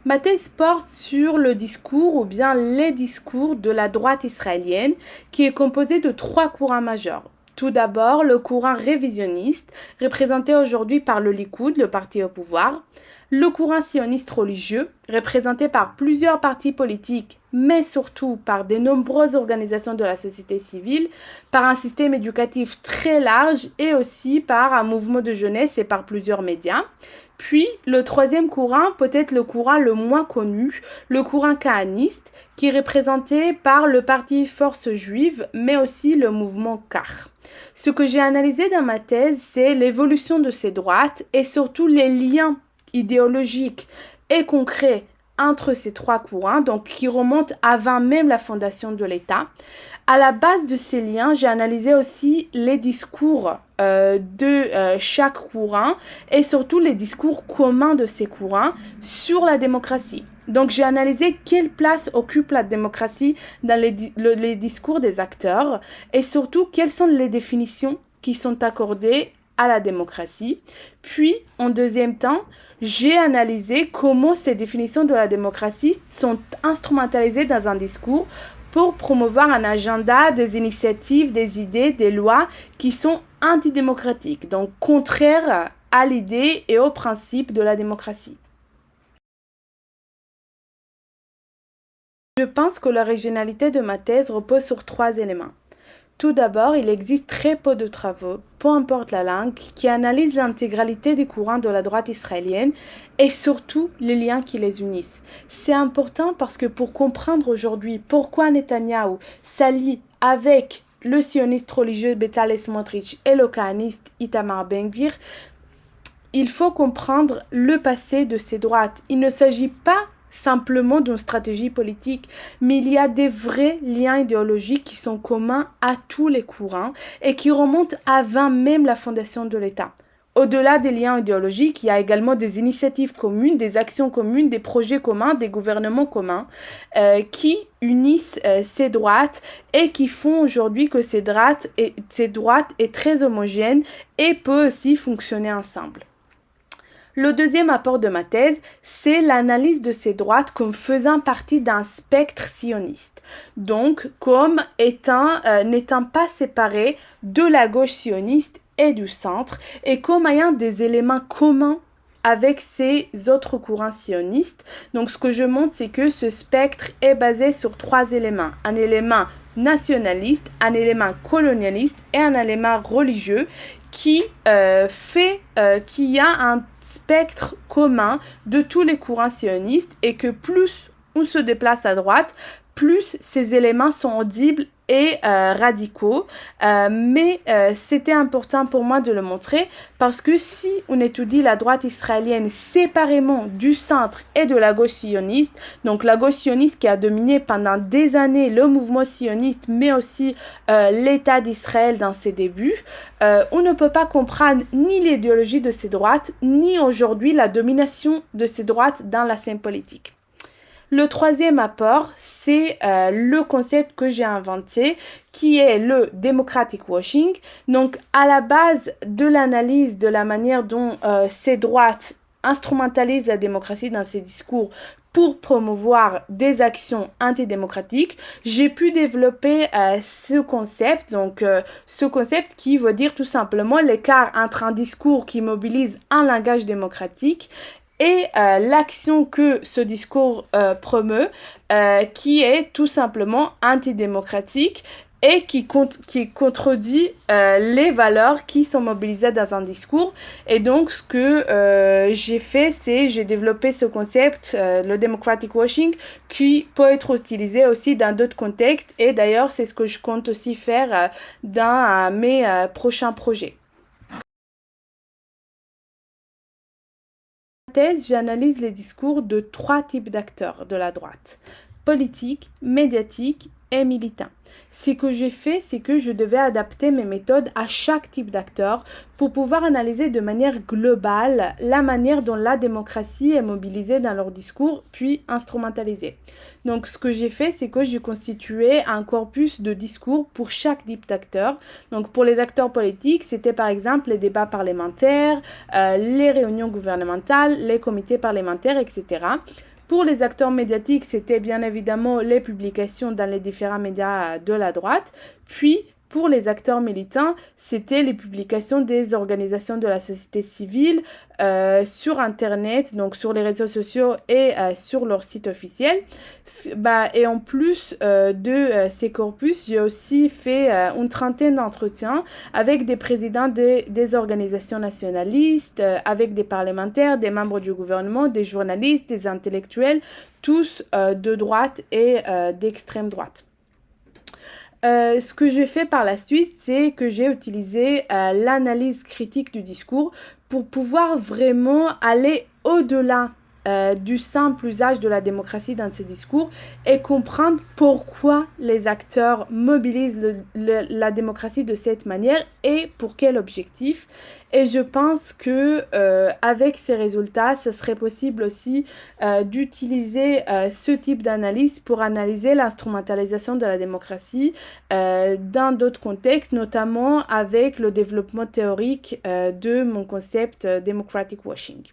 Ma thèse porte sur le discours ou bien les discours de la droite israélienne qui est composé de 3 courants majeurs. Tout d'abord, le courant révisionniste, représenté aujourd'hui par le Likoud, le parti au pouvoir. Le courant sioniste religieux, représenté par plusieurs partis politiques, mais surtout par de nombreuses organisations de la société civile, par un système éducatif très large et aussi par un mouvement de jeunesse et par plusieurs médias. Puis, le troisième courant, peut-être le courant le moins connu, le courant kahaniste, qui est représenté par le parti Force juive, mais aussi le mouvement Kach. Ce que j'ai analysé dans ma thèse, c'est l'évolution de ces droites et surtout les liens idéologiques et concrets entre ces 3 courants, donc qui remontent avant même la fondation de l'État. À la base de ces liens, j'ai analysé aussi les discours de chaque courant et surtout les discours communs de ces courants sur la démocratie. Donc j'ai analysé quelle place occupe la démocratie dans les discours des acteurs et surtout quelles sont les définitions qui sont accordées à la démocratie. Puis, en deuxième temps, j'ai analysé comment ces définitions de la démocratie sont instrumentalisées dans un discours pour promouvoir un agenda, des initiatives, des idées, des lois qui sont antidémocratiques, donc contraires à l'idée et au principe de la démocratie. Je pense que l'originalité de ma thèse repose sur 3 éléments. Tout d'abord, il existe très peu de travaux, peu importe la langue, qui analysent l'intégralité des courants de la droite israélienne et surtout les liens qui les unissent. C'est important parce que pour comprendre aujourd'hui pourquoi Netanyahou s'allie avec le sioniste religieux Bezalel Smotrich et le kahaniste Itamar Ben-Gvir, il faut comprendre le passé de ces droites. Il ne s'agit pas simplement d'une stratégie politique, mais il y a des vrais liens idéologiques qui sont communs à tous les courants et qui remontent avant même la fondation de l'État. Au-delà des liens idéologiques, il y a également des initiatives communes, des actions communes, des projets communs, des gouvernements communs qui unissent ces droites et qui font aujourd'hui que ces droites est très homogène et peut aussi fonctionner ensemble. Le deuxième apport de ma thèse, c'est l'analyse de ces droites comme faisant partie d'un spectre sioniste, donc comme n'étant pas séparées de la gauche sioniste et du centre, et comme ayant des éléments communs avec ces autres courants sionistes. Donc ce que je montre, c'est que ce spectre est basé sur 3 éléments. Un élément nationaliste, un élément colonialiste et un élément religieux qui fait qu'il y a un spectre commun de tous les courants sionistes et que plus on se déplace à droite, plus ces éléments sont audibles et radicaux. Mais c'était important pour moi de le montrer parce que si on étudie la droite israélienne séparément du centre et de la gauche sioniste, donc la gauche sioniste qui a dominé pendant des années le mouvement sioniste, mais aussi l'État d'Israël dans ses débuts, on ne peut pas comprendre ni l'idéologie de ces droites, ni aujourd'hui la domination de ces droites dans la scène politique. Le troisième apport, c'est le concept que j'ai inventé, qui est le democratic washing. Donc, à la base de l'analyse de la manière dont ces droites instrumentalisent la démocratie dans ces discours pour promouvoir des actions antidémocratiques, j'ai pu développer ce concept, ce concept qui veut dire tout simplement l'écart entre un discours qui mobilise un langage démocratique et l'action que ce discours promeut, qui est tout simplement antidémocratique et qui contredit les valeurs qui sont mobilisées dans un discours. Et donc, ce que j'ai fait, c'est j'ai développé ce concept, le democratic washing, qui peut être utilisé aussi dans d'autres contextes. Et d'ailleurs, c'est ce que je compte aussi faire dans mes prochains projets. Thèse, j'analyse les discours de 3 types d'acteurs de la droite: politique, médiatique et militant. Ce que j'ai fait, c'est que je devais adapter mes méthodes à chaque type d'acteur pour pouvoir analyser de manière globale la manière dont la démocratie est mobilisée dans leur discours, puis instrumentalisée. Donc ce que j'ai fait, c'est que j'ai constitué un corpus de discours pour chaque type d'acteur. Donc pour les acteurs politiques, c'était par exemple les débats parlementaires, les réunions gouvernementales, les comités parlementaires, etc. Pour les acteurs médiatiques, c'était bien évidemment les publications dans les différents médias de la droite, puis pour les acteurs militants, c'était les publications des organisations de la société civile sur Internet, donc sur les réseaux sociaux et sur leur site officiel. Et en plus de ces corpus, j'ai aussi fait une trentaine d'entretiens avec des présidents des organisations nationalistes, avec des parlementaires, des membres du gouvernement, des journalistes, des intellectuels, tous de droite et d'extrême droite. Ce que j'ai fait par la suite, c'est que j'ai utilisé l'analyse critique du discours pour pouvoir vraiment aller au-delà du simple usage de la démocratie dans ces discours et comprendre pourquoi les acteurs mobilisent la démocratie de cette manière et pour quel objectif. Et je pense que avec ces résultats, ce serait possible aussi d'utiliser ce type d'analyse pour analyser l'instrumentalisation de la démocratie dans d'autres contextes, notamment avec le développement théorique de mon concept democratic washing.